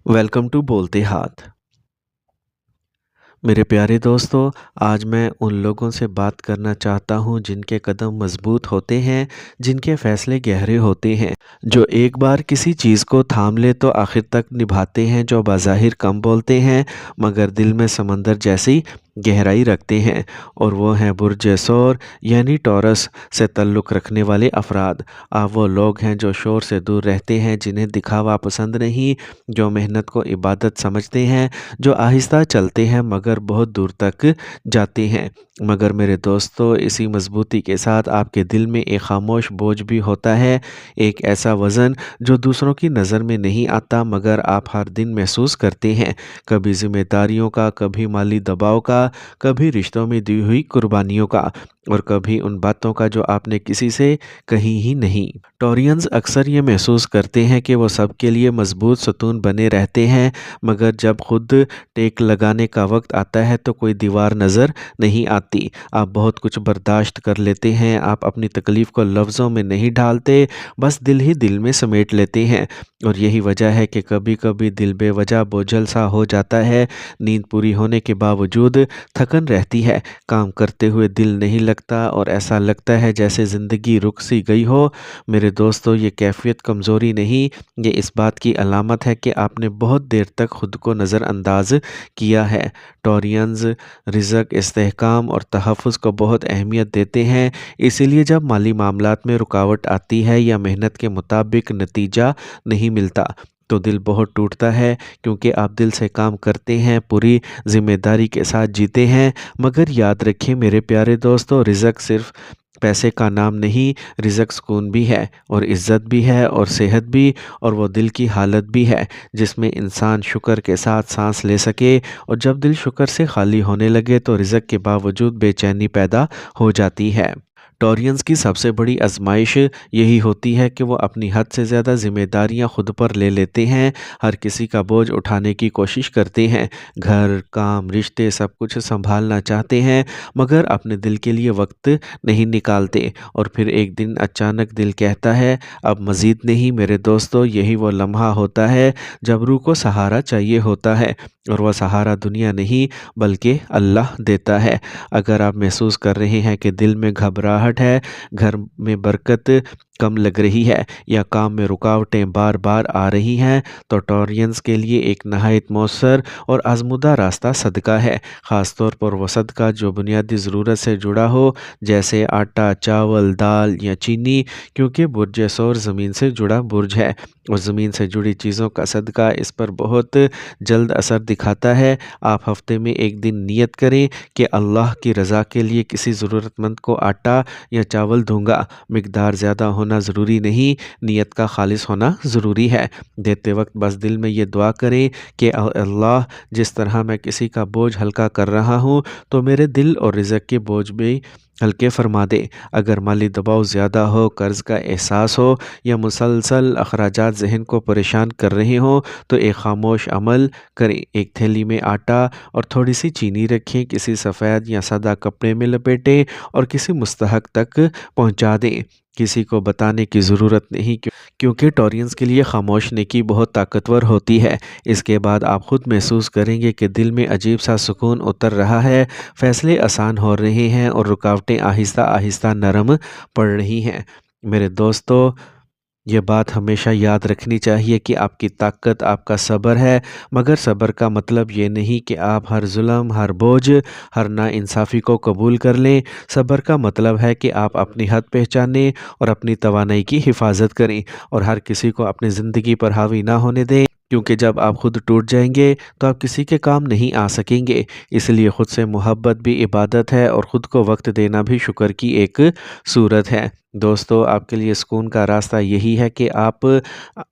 Welcome to बोलते हाथ। मेरे प्यारे दोस्तों, आज मैं उन लोगों से बात करना चाहता हूँ जिनके कदम मजबूत होते हैं, जिनके फैसले गहरे होते हैं, जो एक बार किसी चीज़ को थाम ले तो आखिर तक निभाते हैं, जो बाज़ाहिर कम बोलते हैं मगर दिल में समंदर जैसी गहराई रखते हैं। और वो हैं बुर्ज सौर यानी टॉरस से ताल्लुक़ रखने वाले अफराद। आप वो लोग हैं जो शोर से दूर रहते हैं, जिन्हें दिखावा पसंद नहीं, जो मेहनत को इबादत समझते हैं, जो आहिस्ता चलते हैं मगर बहुत दूर तक जाते हैं। मगर मेरे दोस्तों, इसी मजबूती के साथ आपके दिल में एक खामोश बोझ भी होता है, एक ऐसा वज़न जो दूसरों की नज़र में नहीं आता मगर आप हर दिन महसूस करते हैं। कभी जिम्मेदारियों का, कभी माली दबाव का, कभी रिश्तों में दी हुई कुर्बानियों का, और कभी उन बातों का जो आपने किसी से कही ही नहीं। टोरियंस अक्सर ये महसूस करते हैं कि वो सबके लिए मजबूत सतून बने रहते हैं, मगर जब खुद टेक लगाने का वक्त आता है तो कोई दीवार नज़र नहीं आती। आप बहुत कुछ बर्दाश्त कर लेते हैं, आप अपनी तकलीफ़ को लफ्ज़ों में नहीं ढालते, बस दिल ही दिल में समेट लेते हैं। और यही वजह है कि कभी कभी दिल बेवजह बोझल सा हो जाता है। नींद पूरी होने के बावजूद थकन रहती है, काम करते हुए दिल नहीं लगता और ऐसा लगता है जैसे ज़िंदगी रुक सी गई हो। मेरे दोस्तों, ये कैफियत कमज़ोरी नहीं, ये इस बात की अलामत है कि आपने बहुत देर तक खुद को नज़रअंदाज किया है। टोरियंस रिज़्क, इस्तेहकाम और तहफ़्फ़ुज़ को बहुत अहमियत देते हैं, इसीलिए जब माली मामलात में रुकावट आती है या मेहनत के मुताबिक नतीजा नहीं मिलता तो दिल बहुत टूटता है, क्योंकि आप दिल से काम करते हैं, पूरी ज़िम्मेदारी के साथ जीते हैं। मगर याद रखिए मेरे प्यारे दोस्तों, रिज़्क सिर्फ़ पैसे का नाम नहीं, रिज़्क सुकून भी है, और इज़्ज़त भी है, और सेहत भी, और वो दिल की हालत भी है जिसमें इंसान शुक्र के साथ सांस ले सके। और जब दिल शुक्र से खाली होने लगे तो रिज़्क के बावजूद बेचैनी पैदा हो जाती है। टोरियंस की सबसे बड़ी आजमाइश यही होती है कि वो अपनी हद से ज़्यादा जिम्मेदारियां खुद पर ले लेते हैं, हर किसी का बोझ उठाने की कोशिश करते हैं, घर, काम, रिश्ते सब कुछ संभालना चाहते हैं, मगर अपने दिल के लिए वक्त नहीं निकालते। और फिर एक दिन अचानक दिल कहता है, अब मज़ीद नहीं। मेरे दोस्तों, यही वो लम्हा होता है जब रूह को सहारा चाहिए होता है, और वह सहारा दुनिया नहीं बल्कि अल्लाह देता है। अगर आप महसूस कर रहे हैं कि दिल में घबराहट है, घर में बरकत कम लग रही है, या काम में रुकावटें बार बार आ रही हैं, तो टोरियंस के लिए एक नहायत मौसर और आजमुदा रास्ता सदका है। ख़ास तौर पर वो सदका जो बुनियादी ज़रूरत से जुड़ा हो, जैसे आटा, चावल, दाल या चीनी, क्योंकि बुर्ज सौर ज़मीन से जुड़ा बुर्ज है, और ज़मीन से जुड़ी चीज़ों का सदका इस पर बहुत जल्द असर दिखाता है। आप हफ्ते में एक दिन नियत करें कि अल्लाह की रज़ा के लिए किसी ज़रूरतमंद को आटा या चावल दूंगा। मिकदार ज़्यादा होना ज़रूरी नहीं, नियत का खालिस होना ज़रूरी है। देते वक्त बस दिल में ये दुआ करें कि अल्लाह, जिस तरह मैं किसी का बोझ हल्का कर रहा हूँ, तो मेरे दिल और रिज़्क के बोझ भी हल्के फरमा दे। अगर माली दबाव ज़्यादा हो, कर्ज़ का एहसास हो, या मुसलसल अखराजात ज़हन को परेशान कर रहे हों, तो एक खामोश अमल करें। एक थैली में आटा और थोड़ी सी चीनी रखें, किसी सफ़ेद या सादा कपड़े में लपेटें और किसी मुस्तहक तक पहुंचा दें। किसी को बताने की ज़रूरत नहीं, क्योंकि टोरियंस के लिए खामोश नेकी बहुत ताकतवर होती है। इसके बाद आप खुद महसूस करेंगे कि दिल में अजीब सा सुकून उतर रहा है, फ़ैसले आसान हो रहे हैं, और रुकावटें आहिस्ता आहिस्ता नरम पड़ रही हैं। मेरे दोस्तों, ये बात हमेशा याद रखनी चाहिए कि आपकी ताकत आपका सब्र है, मगर सब्र का मतलब ये नहीं कि आप हर जुल्म, हर बोझ, हर नाइंसाफ़ी को कबूल कर लें। सब्र का मतलब है कि आप अपनी हद पहचानें और अपनी तवानाई की हिफाजत करें, और हर किसी को अपनी ज़िंदगी पर हावी ना होने दें, क्योंकि जब आप खुद टूट जाएंगे तो आप किसी के काम नहीं आ सकेंगे। इसलिए खुद से मोहब्बत भी इबादत है, और ख़ुद को वक्त देना भी शुक्र की एक सूरत है। दोस्तों, आपके लिए सुकून का रास्ता यही है कि आप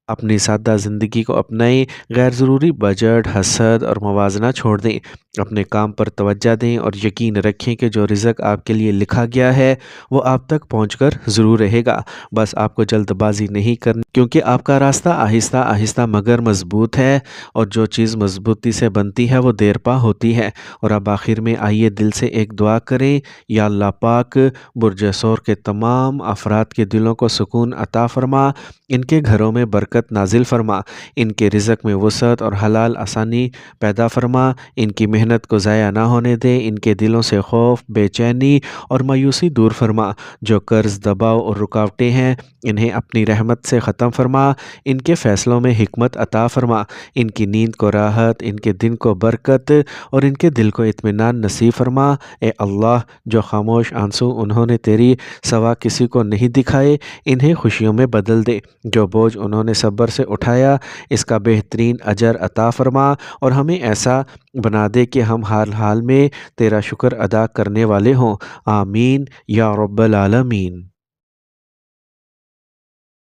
अपनी सादा ज़िंदगी को अपनाएं, गैर ज़रूरी बजट, हसद और मवाजना छोड़ दें, अपने काम पर तवज्जो दें, और यकीन रखें कि जो रिज़्क आपके लिए लिखा गया है वो आप तक पहुंचकर ज़रूर रहेगा। बस आपको जल्दबाजी नहीं करनी, क्योंकि आपका रास्ता आहिस्ता आहिस्ता मगर मजबूत है, और जो चीज़ मजबूती से बनती है वो देर पा होती है। और अब आखिर में आइए दिल से एक दुआ करें, या अल्लाह पाक, बुर्ज सौर के तमाम افراد کے دلوں کو سکون عطا فرما، ان کے گھروں میں برکت نازل فرما، ان کے رزق میں وسعت اور حلال آسانی پیدا فرما، ان کی محنت کو ضائع نہ ہونے دے، ان کے دلوں سے خوف، بے چینی اور مایوسی دور فرما، جو قرض، دباؤ اور رکاوٹیں ہیں انہیں اپنی رحمت سے ختم فرما، ان کے فیصلوں میں حکمت عطا فرما، ان کی نیند کو راحت، ان کے دن کو برکت اور ان کے دل کو اطمینان نصیب فرما۔ اے اللہ، جو خاموش آنسو انہوں نے تیری سوا کسی کو نہیں دکھائے انہیں خوشیوں میں بدل دے، جو بوجھ انہوں نے صبر سے اٹھایا اس کا بہترین اجر عطا فرما، اور ہمیں ایسا بنا دے کہ ہم ہر حال میں تیرا شکر ادا کرنے والے ہوں۔ آمین یا رب العالمین۔